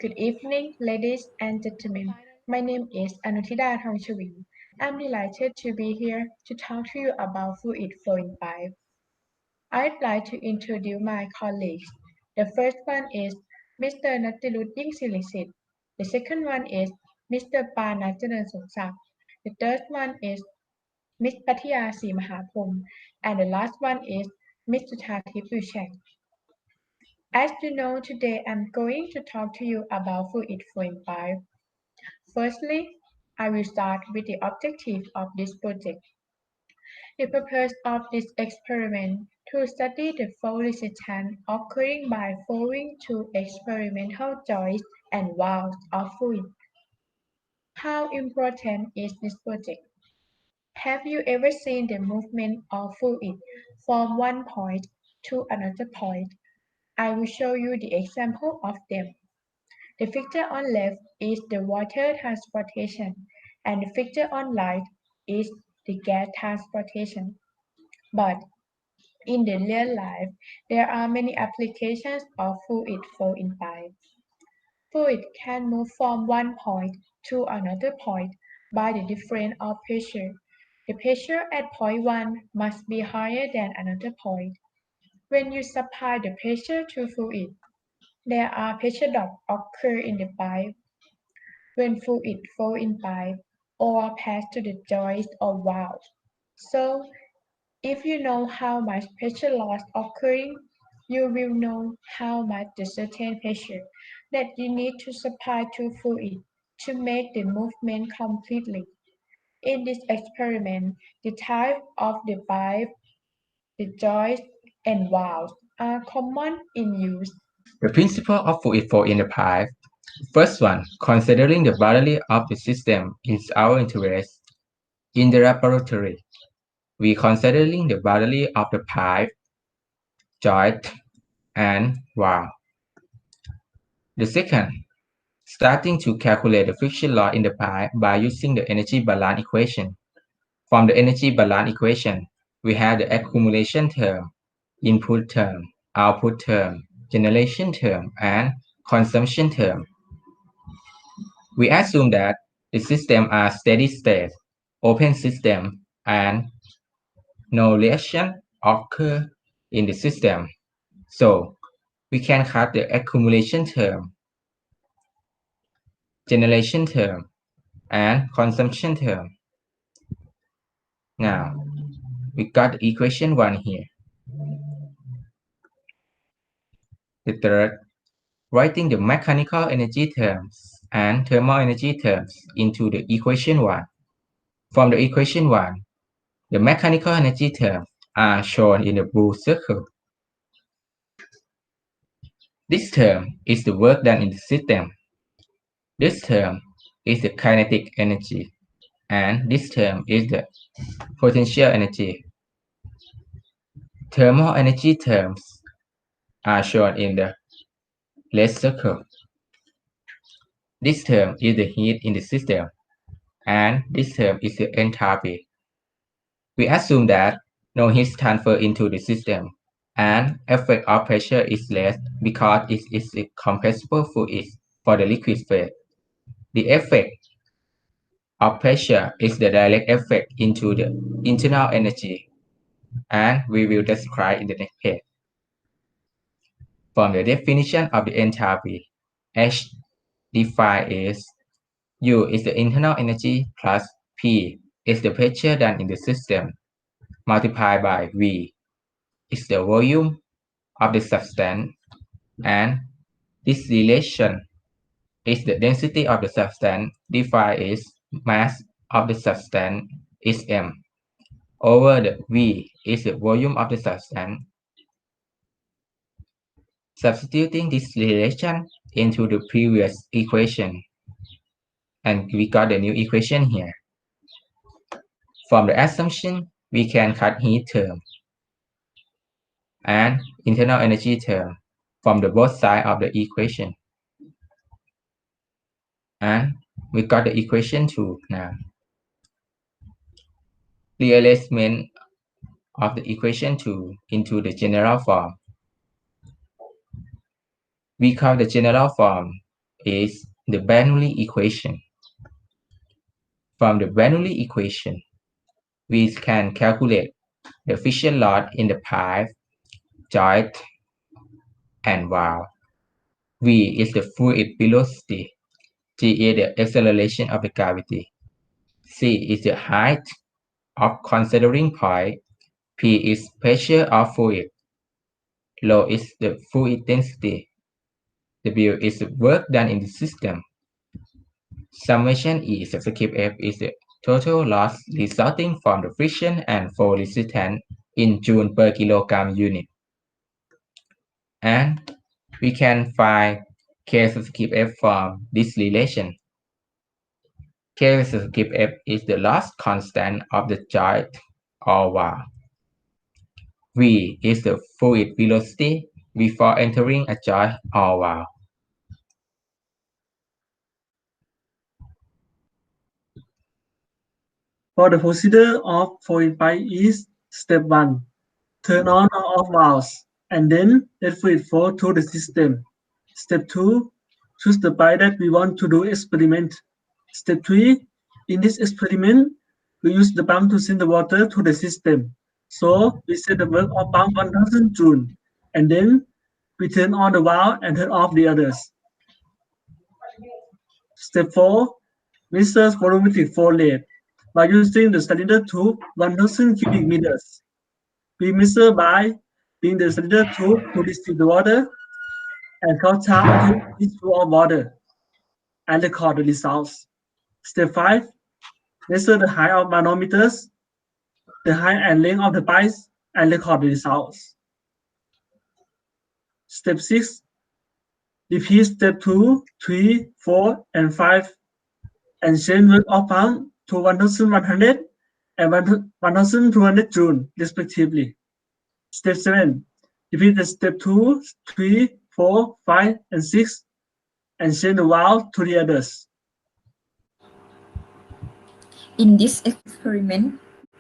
Good evening, ladies and gentlemen. My name is Anuthida Thongchavi. I'm delighted to be here to talk to you about fluid flow in pipe. I'd like to introduce my colleagues. The first one is Mr. Nattilut Yingsilixit. The second one is Mr. Panacharan Songsak. The third one is Ms. Pathia Si Mahapom. And the last one is Ms. Suthatip Yuchek. As you know, today I'm going to talk to you about fluid flow in pipe. Firstly, I will start with the objective of this project. The purpose of this experiment to study the flow resistance occurring by flowing through experimental joints and valves of fluid. How important is this project? Have you ever seen the movement of fluid from one point to another point? I will show you the example of them. The figure on left is the water transportation, and the figure on right is the gas transportation. But in the real life, there are many applications of fluid flow in pipe. Fluid can move from one point to another point by the difference of pressure. The pressure at point 1 must be higher than another point. When you supply the pressure to fluid, there are pressure drops occur in the pipe when fluid flow in pipe or pass to the joist or valve. So, if you know how much pressure loss occurring, you will know how much the certain pressure that you need to supply to fluid to make the movement completely. In this experiment, the type of the pipe, the joist, and valves are common in use. The principle of fluid flow in the pipe. First one, considering the boundary of the system is our interest. In the laboratory, we considering the boundary of the pipe, joint, and valve. The second, starting to calculate the friction loss in the pipe by using the energy balance equation. From the energy balance equation, we have the accumulation term, input term, output term, generation term, and consumption term. We assume that the system are steady state, open system, and no reaction occur in the system. So we can cut the accumulation term, generation term, and consumption term. Now, we got equation 1 here. The third, writing the mechanical energy terms and thermal energy terms into the equation 1. From the equation 1, the mechanical energy terms are shown in the blue circle. This term is the work done in the system. This term is the kinetic energy, and this term is the potential energy. Thermal energy terms are shown in the red circle. This term is the heat in the system, and this term is the enthalpy. We assume that no heat transfer into the system, and effect of pressure is less because it is a compressible fluid for the liquid phase. The effect of pressure is the direct effect into the internal energy, and we will describe in the next page. From the definition of the enthalpy, H defined is U is the internal energy plus P is the pressure done in the system multiplied by V is the volume of the substance, and this relation is the density of the substance defined as mass of the substance is m over the V is the volume of the substance. Substituting this relation into the previous equation, and we got the new equation here. From the assumption, we can cut heat term and internal energy term from the both sides of the equation. And we got the equation 2 now. Rearrangement of the equation 2 into the general form. We call the general form is the Bernoulli equation. From the Bernoulli equation, we can calculate the friction loss in the pipe, joint, and valve. V is the fluid velocity. G is the acceleration of the gravity. C is the height of considering point. P is pressure of fluid. Rho is the fluid density. W is the work done in the system. Summation E subscript F is the total loss resulting from the friction and flow resistance in Joule per kilogram unit. And we can find K subscript F from this relation. K subscript F is the loss constant of the joint or valve. V is the fluid velocity before entering a joint or valve. For the procedure of fluid pipe is step 1. Turn on or off valves, and then let fluid flow through the system. Step 2. Choose the pipe that we want to do experiment. Step 3. In this experiment, we use the pump to send the water to the system. So we set the work of pump 1000 joule, and then we turn on the valve and turn off the others. Step 4. Measure volumetric flow rate by using the cylinder tube 1000 cubic meters. We measure by being the cylinder tube to receive the water and count time until it's full of water and record the results. Step 5. Measure the height of manometers, the height and length of the pipes, and record the results. Step 6. Repeat step 2, 3, 4, and 5 and change work of pump to 1100 and 1200 joule respectively. Step 7. Repeat the step 2, 3, 4, 5, and 6 and change the valve to the others. In this experiment,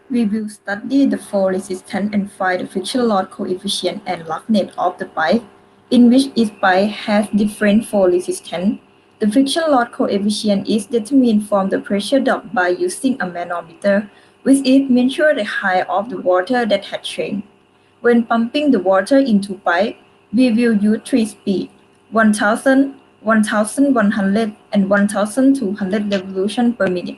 we will study the flow resistance and find the friction loss coefficient and roughness of the pipe, in which each pipe has different flow resistance. The friction loss coefficient is determined from the pressure drop by using a manometer, which it measures the height of the water that has changed. When pumping the water into pipe, we will use three speeds: 1000, 1100, and 1200 revolutions per minute.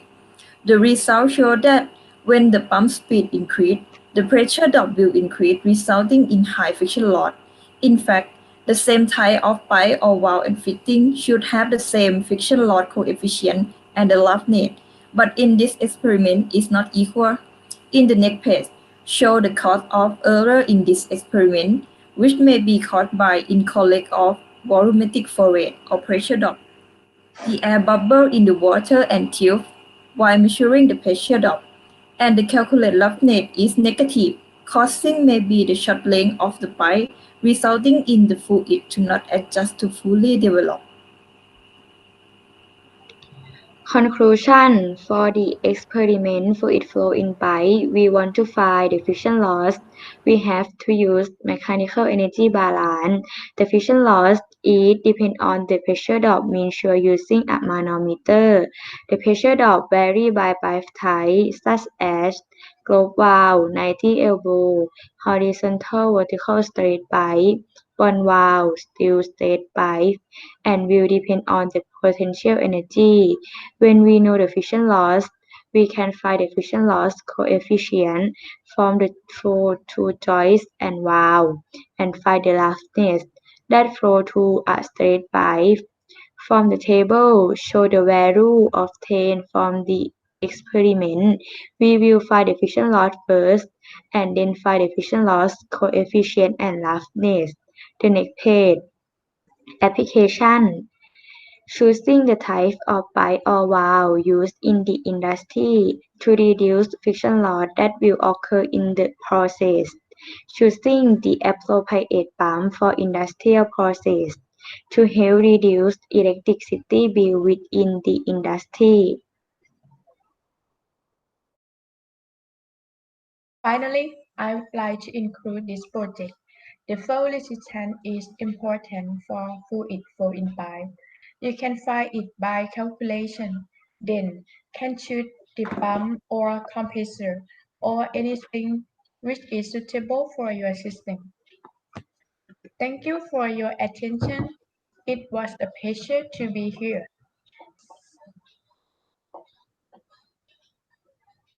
The results show that when the pump speed increases, the pressure drop will increase, resulting in high friction loss. In fact, the same type of pipe or valve and fitting should have the same friction loss coefficient and the roughness, but in this experiment is not equal. In the next page, show the cause of error in this experiment, which may be caused by incorrect of volumetric flow rate or pressure drop. The air bubble in the water and tube while measuring the pressure drop, and the calculated roughness is negative, causing maybe the short length of the pipe, resulting in the fluid to not adjust to fully develop. Conclusion: for the experiment fluid flow in pipe, we want to find the friction loss. We have to use mechanical energy balance. The friction loss is depend on the pressure drop measured using a manometer. The pressure drop vary by pipe type, such as globe valve, 90 elbow, horizontal vertical straight pipe, bond valve, steel straight pipe, and will depend on the potential energy. When we know the friction loss, we can find the friction loss coefficient from the flow to joist and valve, and find the roughness that flow to a straight pipe. From the table, show the value obtained from the experiment. We will find the friction loss first, and then find the friction loss coefficient and roughness. The next page. Application: choosing the type of pipe or valve used in the industry to reduce friction loss that will occur in the process. Choosing the appropriate pump for industrial process to help reduce electricity bill within the industry. Finally, I would like to include this project. The flow resistance is important for fluid flow in pipe. You can find it by calculation, then can choose the pump or compressor or anything which is suitable for your system. Thank you for your attention. It was a pleasure to be here.